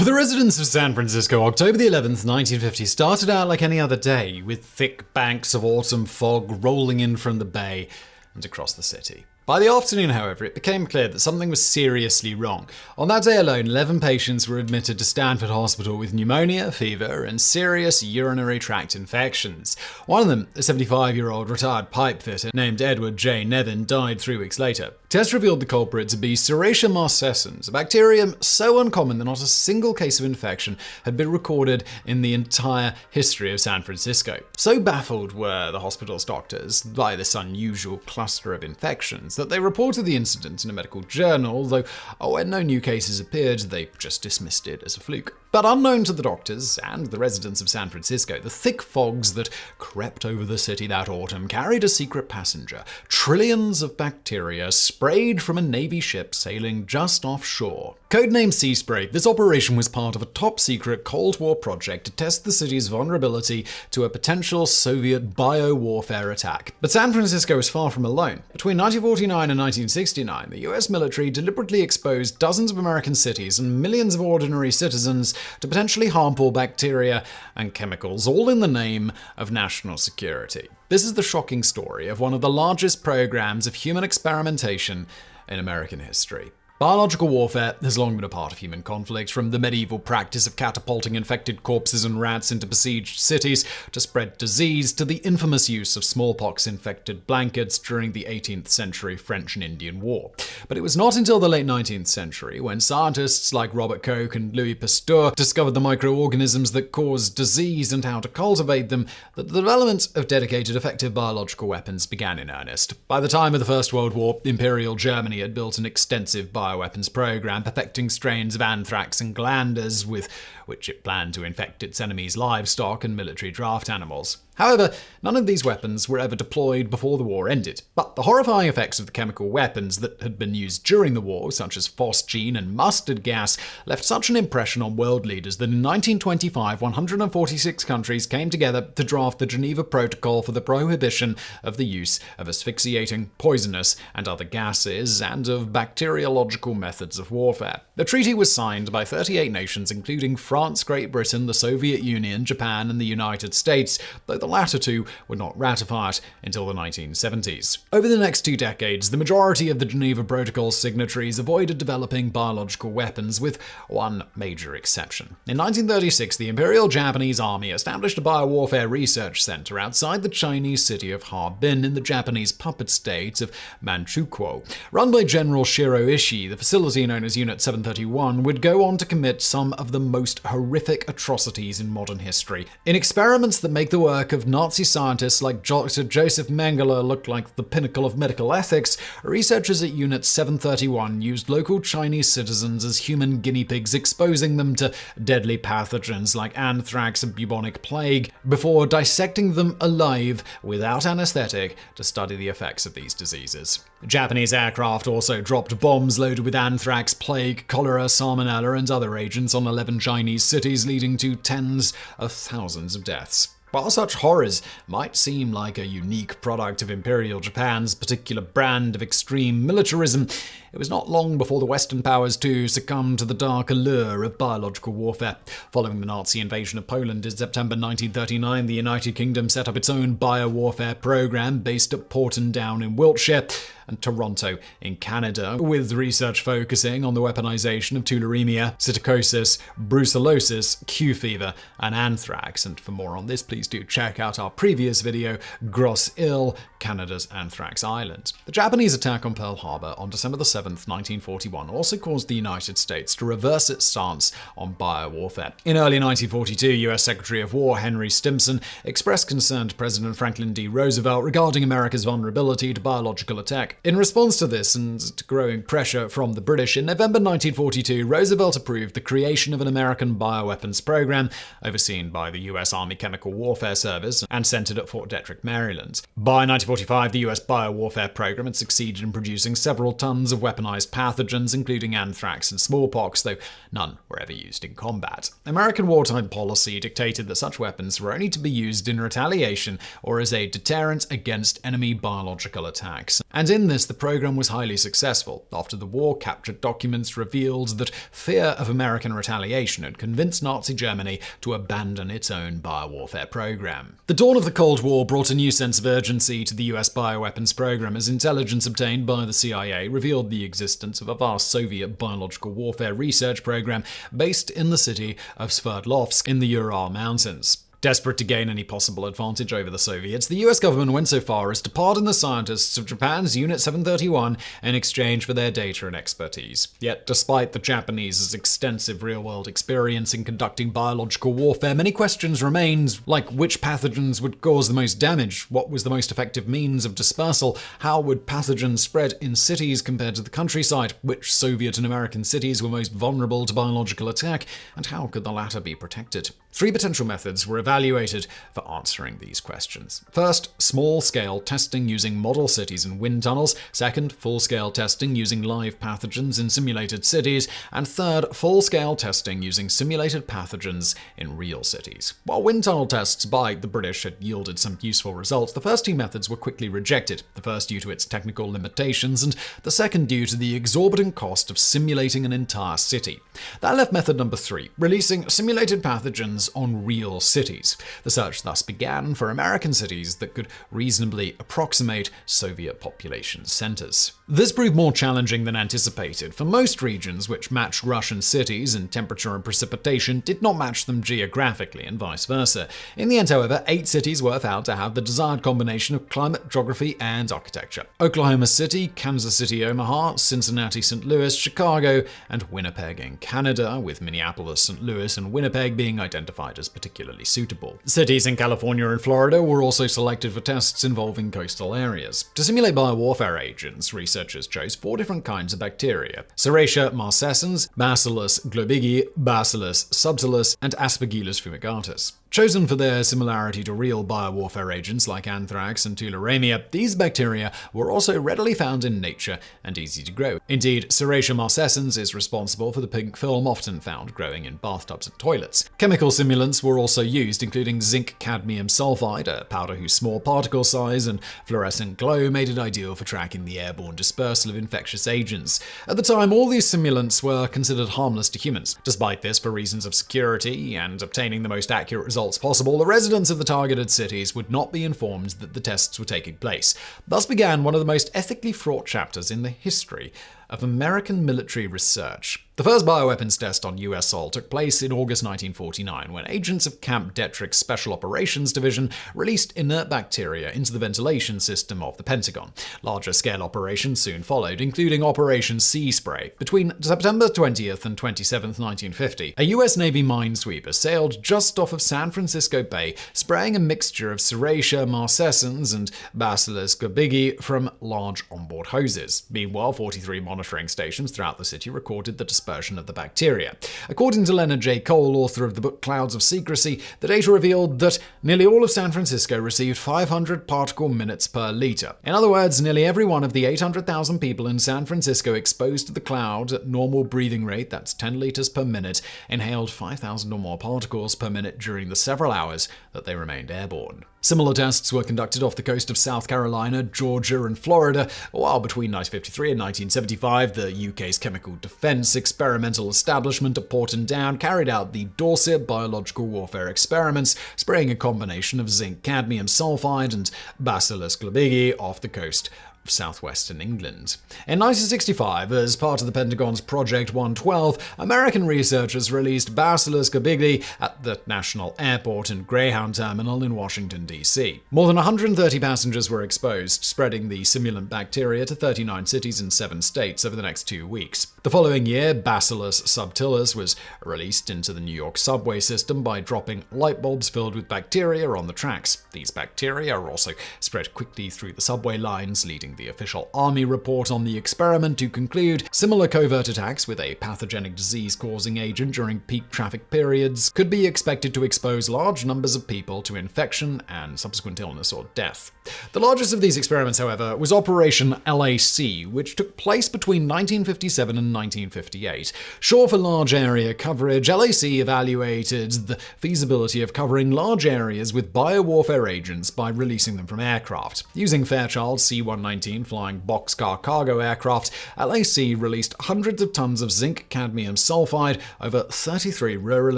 For the residents of San Francisco, October the 11th, 1950 started out like any other day, with thick banks of autumn fog rolling in from the bay and across the city. By the afternoon, however, it became clear that something was seriously wrong. On that day alone, 11 patients were admitted to Stanford Hospital with pneumonia, fever, and serious urinary tract infections. One of them, a 75-year-old retired pipefitter named Edward J. Nevin, died 3 weeks later. Tests revealed the culprit to be Serratia marcescens, a bacterium so uncommon that not a single case of infection had been recorded in the entire history of San Francisco. So baffled were the hospital's doctors by this unusual cluster of infections that they reported the incident in a medical journal, though when no new cases appeared, they just dismissed it as a fluke. But unknown to the doctors and the residents of San Francisco, the thick fogs that crept over the city that autumn carried a secret passenger. Trillions of bacteria sprayed from a Navy ship sailing just offshore. Codenamed Sea Spray, this operation was part of a top-secret Cold War project to test the city's vulnerability to a potential Soviet biowarfare attack. But San Francisco was far from alone. Between 1949 and 1969, the US military deliberately exposed dozens of American cities and millions of ordinary citizens to potentially harmful bacteria and chemicals, all in the name of national security. This is the shocking story of one of the largest programs of human experimentation in American history. Biological warfare has long been a part of human conflict, from the medieval practice of catapulting infected corpses and rats into besieged cities to spread disease, to the infamous use of smallpox-infected blankets during the 18th century French and Indian War. But it was not until the late 19th century, when scientists like Robert Koch and Louis Pasteur discovered the microorganisms that cause disease and how to cultivate them, that the development of dedicated effective biological weapons began in earnest. By the time of the First World War, Imperial Germany had built an extensive bioweapons program, perfecting strains of anthrax and glanders with which it planned to infect its enemies' livestock and military draft animals. However, none of these weapons were ever deployed before the war ended. But the horrifying effects of the chemical weapons that had been used during the war, such as phosgene and mustard gas, left such an impression on world leaders that in 1925, 146 countries came together to draft the Geneva Protocol for the prohibition of the use of asphyxiating, poisonous, and other gases, and of bacteriological methods of warfare. The treaty was signed by 38 nations, including France, Great Britain, the Soviet Union, Japan, and the United States, though the latter two would not ratify it until the 1970s. Over the next 2 decades, the majority of the Geneva Protocol signatories avoided developing biological weapons, with one major exception. In 1936, the Imperial Japanese Army established a biowarfare research center outside the Chinese city of Harbin in the Japanese puppet state of Manchukuo. Run by General Shiro Ishii, the facility known as Unit 731 would go on to commit some of the most horrific atrocities in modern history. In experiments that make the work of Nazi scientists like Dr. Joseph Mengele look like the pinnacle of medical ethics, researchers at Unit 731 used local Chinese citizens as human guinea pigs, exposing them to deadly pathogens like anthrax and bubonic plague, before dissecting them alive without anesthetic to study the effects of these diseases. Japanese aircraft also dropped bombs loaded with anthrax, plague, cholera, salmonella, and other agents on 11 Chinese cities, leading to tens of thousands of deaths. While such horrors might seem like a unique product of Imperial Japan's particular brand of extreme militarism, it was not long before the Western powers too succumbed to the dark allure of biological warfare. Following the Nazi invasion of Poland in September 1939, the United Kingdom set up its own biowarfare program based at Porton Down in Wiltshire and Toronto in Canada, with research focusing on the weaponization of tularemia, psittacosis, brucellosis, Q fever, and anthrax. And for more on this, please do check out our previous video, Grosse Ile, Canada's Anthrax Island. The Japanese attack on Pearl Harbor on December 7, 1941 also caused the United States to reverse its stance on biowarfare. In early 1942, US Secretary of War Henry Stimson expressed concern to President Franklin D. Roosevelt regarding America's vulnerability to biological attack. In response to this and to growing pressure from the British, in November 1942, Roosevelt approved the creation of an American bioweapons program overseen by the US Army Chemical Warfare Service and centered at Fort Detrick, Maryland. By 1943, 1945, the US biowarfare program had succeeded in producing several tons of weaponized pathogens, including anthrax and smallpox, though none were ever used in combat. American wartime policy dictated that such weapons were only to be used in retaliation or as a deterrent against enemy biological attacks. And in this, the program was highly successful. After the war, captured documents revealed that fear of American retaliation had convinced Nazi Germany to abandon its own biowarfare program. The dawn of the Cold War brought a new sense of urgency to the US bioweapons program as intelligence obtained by the CIA revealed the existence of a vast Soviet biological warfare research program based in the city of Sverdlovsk in the Ural Mountains. Desperate to gain any possible advantage over the Soviets, the US government went so far as to pardon the scientists of Japan's Unit 731 in exchange for their data and expertise. Yet, despite the Japanese's extensive real-world experience in conducting biological warfare, many questions remained, like which pathogens would cause the most damage, what was the most effective means of dispersal, how would pathogens spread in cities compared to the countryside, which Soviet and American cities were most vulnerable to biological attack, and how could the latter be protected. 3 potential methods were evaluated for answering these questions. First, small-scale testing using model cities and wind tunnels. Second, full-scale testing using live pathogens in simulated cities. And third, full-scale testing using simulated pathogens in real cities. While wind tunnel tests by the British had yielded some useful results, the first 2 methods were quickly rejected, the first due to its technical limitations, and the second due to the exorbitant cost of simulating an entire city. That left method number 3, releasing simulated pathogens on real cities. The search thus began for American cities that could reasonably approximate Soviet population centers. This proved more challenging than anticipated, for most regions which matched Russian cities in temperature and precipitation did not match them geographically, and vice versa. In the end, however, 8 cities were found to have the desired combination of climate, geography, and architecture: Oklahoma City, Kansas City, Omaha, Cincinnati, St. Louis, Chicago, and Winnipeg in Canada, with Minneapolis, St. Louis, and Winnipeg being identified as particularly suitable. Cities in California and Florida were also selected for tests involving coastal areas. To simulate biowarfare agents, researchers chose 4 different kinds of bacteria: Serratia marcescens, Bacillus globigii, Bacillus subtilis, and Aspergillus fumigatus. Chosen for their similarity to real biowarfare agents like anthrax and tularemia, these bacteria were also readily found in nature and easy to grow. Indeed, Serratia marcescens is responsible for the pink film often found growing in bathtubs and toilets. Chemical simulants were also used, including zinc cadmium sulfide, a powder whose small particle size and fluorescent glow made it ideal for tracking the airborne dispersal of infectious agents. At the time, all these simulants were considered harmless to humans. Despite this, for reasons of security and obtaining the most accurate results possible, the residents of the targeted cities would not be informed that the tests were taking place. Thus began one of the most ethically fraught chapters in the history of American military research. The first bioweapons test on US soil took place in August 1949, when agents of Camp Detrick's Special Operations Division released inert bacteria into the ventilation system of the Pentagon. Larger-scale operations soon followed, including Operation Sea Spray. Between September 20th and 27th, 1950, a US Navy minesweeper sailed just off of San Fransisco Bay, spraying a mixture of Serratia marcescens and Bacillus globigii from large onboard hoses. Meanwhile, 43 monitoring stations throughout the city recorded the dispersion of the bacteria. According to Leonard J. Cole, author of the book Clouds of Secrecy, the data revealed that nearly all of San Francisco received 500 particle minutes per liter. In other words, nearly every one of the 800,000 people in San Francisco exposed to the cloud at normal breathing rate, that's 10 liters per minute, inhaled 5,000 or more particles per minute during the several hours that they remained airborne. Similar tests were conducted off the coast of South Carolina, Georgia, and Florida, while between 1953 and 1975, the UK's Chemical Defence Experimental Establishment at Porton Down carried out the Dorset biological warfare experiments, spraying a combination of zinc cadmium sulfide and Bacillus globigii off the coast of southwestern England. In 1965, as part of the Pentagon's Project 112, American researchers released Bacillus globigii at the National Airport and Greyhound Terminal in Washington, D.C. More than 130 passengers were exposed, spreading the simulant bacteria to 39 cities in 7 states over the next 2 weeks. The following year, Bacillus subtilis was released into the New York subway system by dropping light bulbs filled with bacteria on the tracks. These bacteria are also spread quickly through the subway lines, leading citing the official army report on the experiment to conclude similar covert attacks with a pathogenic disease-causing agent during peak traffic periods could be expected to expose large numbers of people to infection and subsequent illness or death. The largest of these experiments, however, was Operation LAC, which took place between 1957 and 1958. Short for large area coverage, LAC evaluated the feasibility of covering large areas with biowarfare agents by releasing them from aircraft. Using Fairchild's C-119 flying boxcar cargo aircraft, LAC released hundreds of tons of zinc cadmium sulfide over 33 rural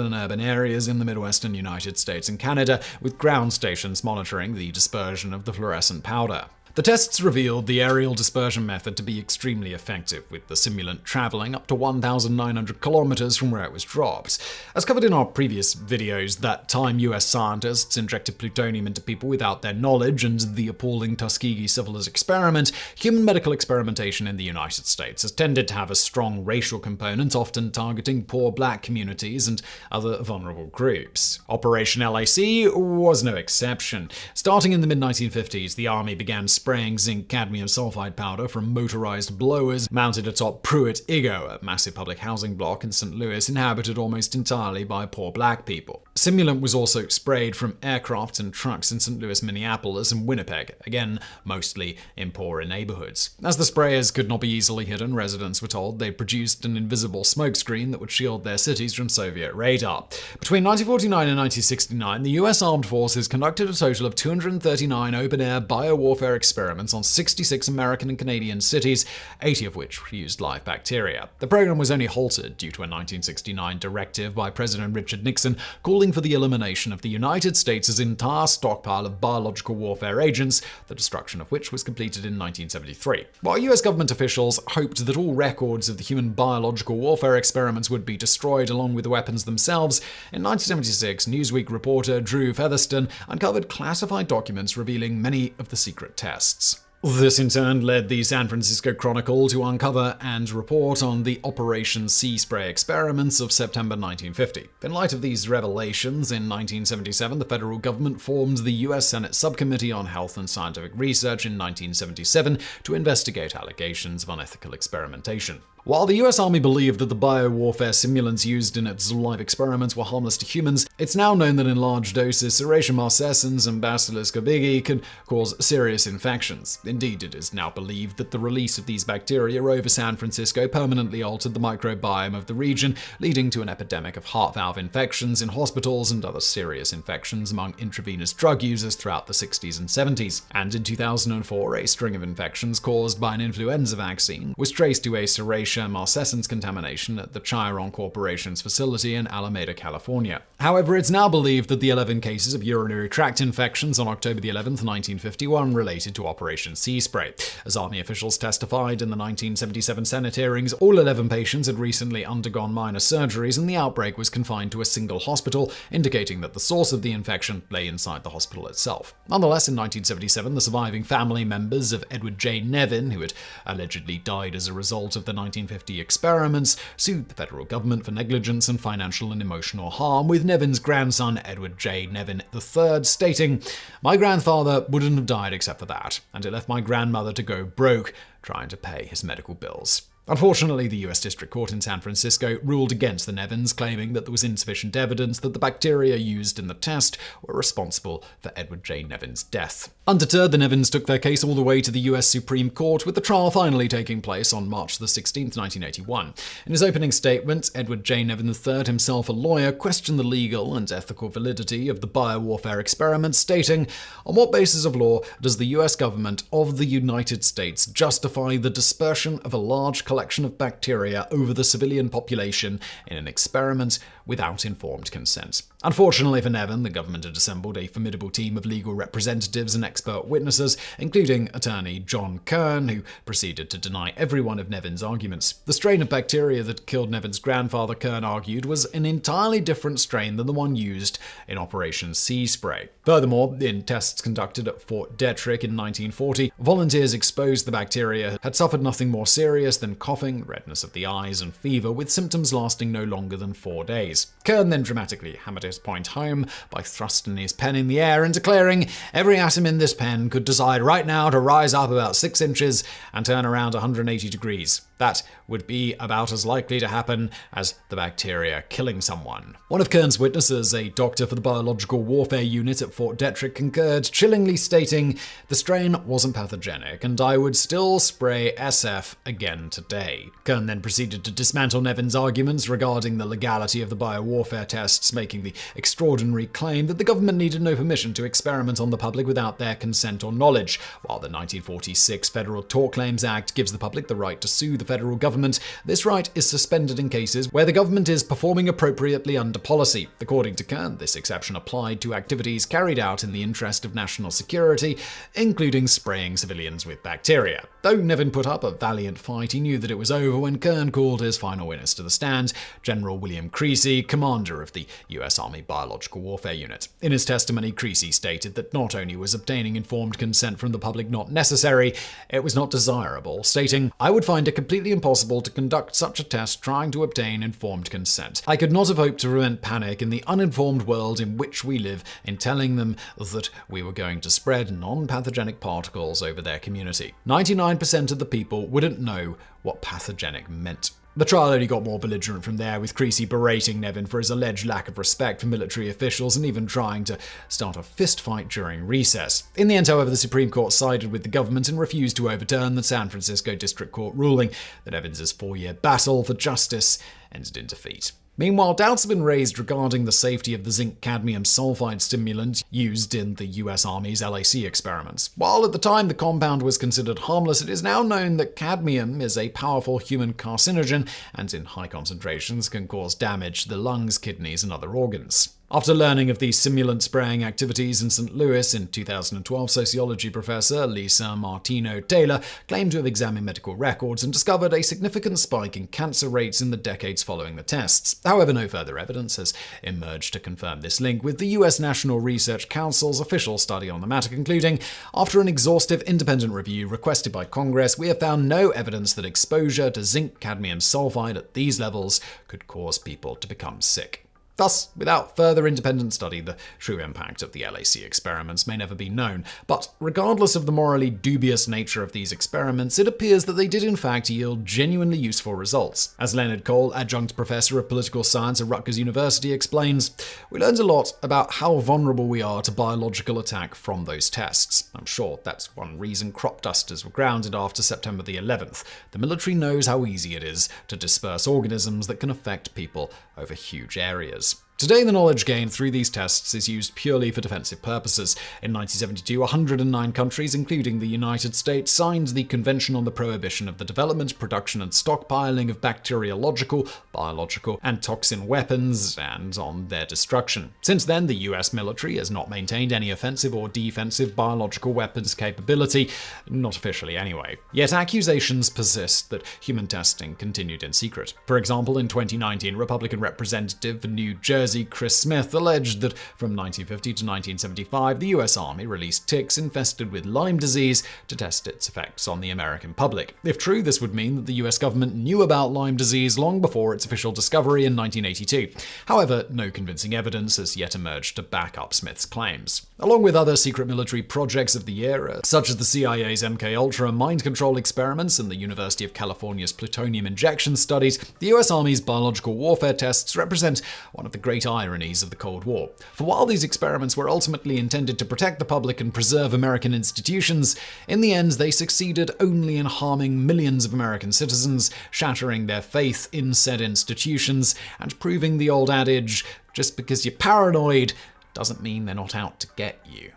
and urban areas in the Midwestern United States and Canada, with ground stations monitoring the dispersion of the fluorescent powder. The tests revealed the aerial dispersion method to be extremely effective, with the simulant traveling up to 1,900 kilometers from where it was dropped. As covered in our previous videos, that time US scientists injected plutonium into people without their knowledge, and the appalling Tuskegee syphilis experiment, human medical experimentation in the United States has tended to have a strong racial component, often targeting poor black communities and other vulnerable groups. Operation LAC was no exception. Starting in the mid-1950s, the Army began spraying zinc cadmium sulfide powder from motorized blowers mounted atop Pruitt-Igoe, a massive public housing block in St. Louis inhabited almost entirely by poor black people. Simulant was also sprayed from aircraft and trucks in St. Louis, Minneapolis, and Winnipeg, again, mostly in poorer neighborhoods. As the sprayers could not be easily hidden, residents were told they produced an invisible smokescreen that would shield their cities from Soviet radar. Between 1949 and 1969, the US Armed Forces conducted a total of 239 open-air biowarfare experiments on 66 American and Canadian cities, 80 of which used live bacteria. The program was only halted due to a 1969 directive by President Richard Nixon calling for the elimination of the United States' entire stockpile of biological warfare agents, the destruction of which was completed in 1973. While US government officials hoped that all records of the human biological warfare experiments would be destroyed along with the weapons themselves, in 1976, Newsweek reporter Drew Featherston uncovered classified documents revealing many of the secret tests. This in turn led the San Fransisco Chronicle to uncover and report on the Operation Sea Spray experiments of September 1950. In light of these revelations, in 1977, the federal government formed the U.S. Senate Subcommittee on Health and Scientific Research in 1977 to investigate allegations of unethical experimentation. While the US Army believed that the biowarfare simulants used in its live experiments were harmless to humans, it's now known that in large doses, Serratia marcescens and Bacillus cobici can cause serious infections. Indeed, it is now believed that the release of these bacteria over San Francisco permanently altered the microbiome of the region, leading to an epidemic of heart valve infections in hospitals and other serious infections among intravenous drug users throughout the 60s and 70s. And in 2004, a string of infections caused by an influenza vaccine was traced to a Serratia marcescens contamination at the Chiron Corporation's facility in Alameda, California. However, it's now believed that the 11 cases of urinary tract infections on October 11, 1951 related to Operation Sea Spray. As Army officials testified in the 1977 Senate hearings, all 11 patients had recently undergone minor surgeries and the outbreak was confined to a single hospital, indicating that the source of the infection lay inside the hospital itself. Nonetheless, in 1977, the surviving family members of Edward J. Nevin, who had allegedly died as a result of the 1950 experiments, sued the federal government for negligence and financial and emotional harm, with Nevin's grandson, Edward J. Nevin III, stating, "My grandfather wouldn't have died except for that, and it left my grandmother to go broke trying to pay his medical bills." Unfortunately, the U.S. District Court in San Francisco ruled against the Nevins, claiming that there was insufficient evidence that the bacteria used in the test were responsible for Edward J. Nevin's death. Undeterred, the Nevins took their case all the way to the U.S. Supreme Court, with the trial finally taking place on March 16, 1981. In his opening statement, Edward J. Nevin III, himself a lawyer, questioned the legal and ethical validity of the biowarfare experiment, stating, "On what basis of law does the U.S. government of the United States justify the dispersion of a large collection of bacteria over the civilian population in an experiment without informed consent?" Unfortunately for Nevin, the government had assembled a formidable team of legal representatives and expert witnesses, including attorney John Kern, who proceeded to deny every one of Nevin's arguments. The strain of bacteria that killed Nevin's grandfather, Kern argued, was an entirely different strain than the one used in Operation Sea Spray. Furthermore, in tests conducted at Fort Detrick in 1940, volunteers exposed to the bacteria had suffered nothing more serious than coughing, redness of the eyes, and fever, with symptoms lasting no longer than 4 days. Kern then dramatically hammered his his point home by thrusting his pen in the air and declaring, "Every atom in this pen could decide right now to rise up about 6 inches and turn around 180 degrees. That would be about as likely to happen as the bacteria killing someone." One of Kern's witnesses, a doctor for the biological warfare unit at Fort Detrick, concurred, chillingly stating, "The strain wasn't pathogenic, and I would still spray SF again today." Kern then proceeded to dismantle Nevin's arguments regarding the legality of the biowarfare tests, making the extraordinary claim that the government needed no permission to experiment on the public without their consent or knowledge. While the 1946 Federal Tort Claims Act gives the public the right to sue the federal government, this right is suspended in cases where the government is performing appropriately under policy. According to Kern, this exception applied to activities carried out in the interest of national security, including spraying civilians with bacteria. Though Nevin put up a valiant fight, he knew that it was over when Kern called his final witness to the stand, General William Creasy, commander of the U.S. Army Biological Warfare Unit. In his testimony, Creasy stated that not only was obtaining informed consent from the public not necessary, it was not desirable, stating, "I would find it completely impossible to conduct such a test trying to obtain informed consent. I could not have hoped to prevent panic in the uninformed world in which we live in telling them that we were going to spread non-pathogenic particles over their community. 99% of the people wouldn't know what pathogenic meant." The trial only got more belligerent from there, with Creasy berating Nevin for his alleged lack of respect for military officials and even trying to start a fistfight during recess. In the end, however, the Supreme Court sided with the government and refused to overturn the San Francisco District Court ruling that Evans's 4-year battle for justice ended in defeat. Meanwhile, doubts have been raised regarding the safety of the zinc-cadmium sulfide stimulant used in the US Army's LAC experiments. While at the time the compound was considered harmless, it is now known that cadmium is a powerful human carcinogen and in high concentrations can cause damage to the lungs, kidneys, and other organs. After learning of the simulant spraying activities in St. Louis in 2012, sociology professor Lisa Martino-Taylor claimed to have examined medical records and discovered a significant spike in cancer rates in the decades following the tests. However, no further evidence has emerged to confirm this link, with the U.S. National Research Council's official study on the matter concluding, "After an exhaustive independent review requested by Congress, we have found no evidence that exposure to zinc-cadmium sulfide at these levels could cause people to become sick." Thus, without further independent study, the true impact of the LAC experiments may never be known. But regardless of the morally dubious nature of these experiments, it appears that they did in fact yield genuinely useful results. As Leonard Cole, adjunct professor of political science at Rutgers University, explains, "We learned a lot about how vulnerable we are to biological attack from those tests. I'm sure that's one reason crop dusters were grounded after September the 11th. The military knows how easy it is to disperse organisms that can affect people over huge areas." Today, the knowledge gained through these tests is used purely for defensive purposes. In 1972, 109 countries, including the United States, signed the Convention on the Prohibition of the Development, Production, and Stockpiling of Bacteriological, Biological, and Toxin Weapons, and on their destruction. Since then, the US military has not maintained any offensive or defensive biological weapons capability, not officially anyway. Yet accusations persist that human testing continued in secret. For example, in 2019, Republican Representative for New Jersey Chris Smith alleged that from 1950 to 1975, the US Army released ticks infested with Lyme disease to test its effects on the American public. If true, this would mean that the US government knew about Lyme disease long before its official discovery in 1982. However, no convincing evidence has yet emerged to back up Smith's claims. Along with other secret military projects of the era, such as the CIA's MKUltra mind control experiments and the University of California's plutonium injection studies, the US Army's biological warfare tests represent one of the great ironies of the Cold War. For while these experiments were ultimately intended to protect the public and preserve American institutions, in the end they succeeded only in harming millions of American citizens, shattering their faith in said institutions, and proving the old adage, just because you're paranoid doesn't mean they're not out to get you.